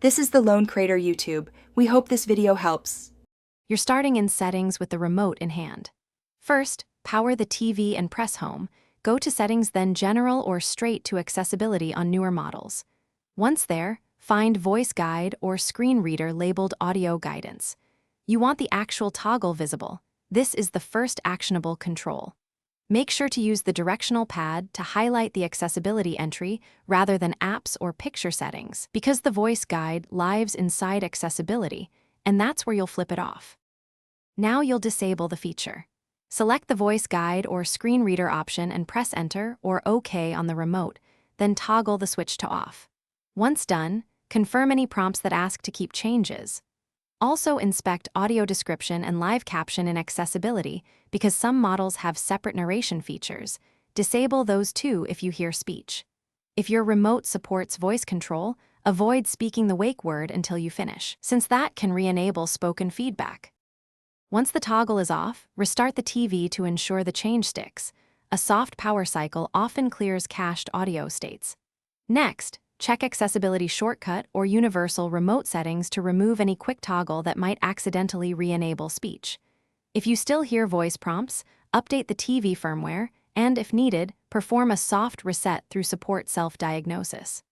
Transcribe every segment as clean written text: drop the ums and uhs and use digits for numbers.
This is the Lone Crater YouTube. We hope this video helps. You're starting in settings with the remote in hand. First, power the TV and press home. Go to settings, then general or straight to accessibility on newer models. Once there, find voice guide or screen reader labeled audio guidance. You want the actual toggle visible. This is the first actionable control. Make sure to use the directional pad to highlight the accessibility entry rather than apps or picture settings, because the voice guide lives inside accessibility, and that's where you'll flip it off. Now you'll disable the feature. Select the voice guide or screen reader option and press Enter or OK on the remote, then toggle the switch to off. Once done, confirm any prompts that ask to keep changes. Also inspect audio description and live caption in accessibility because some models have separate narration features. Disable those too if you hear speech. If your remote supports voice control, avoid speaking the wake word until you finish, since that can re-enable spoken feedback. Once the toggle is off, restart the TV to ensure the change sticks. A soft power cycle often clears cached audio states. Next, check accessibility shortcut or universal remote settings to remove any quick toggle that might accidentally re-enable speech. If you still hear voice prompts, update the TV firmware, and if needed, perform a soft reset through support self-diagnosis.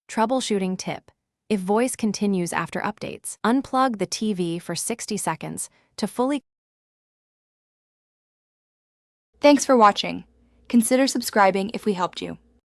Troubleshooting tip: if voice continues after updates, unplug the TV for 60 seconds to fully. Thanks for watching. Consider subscribing if we helped you.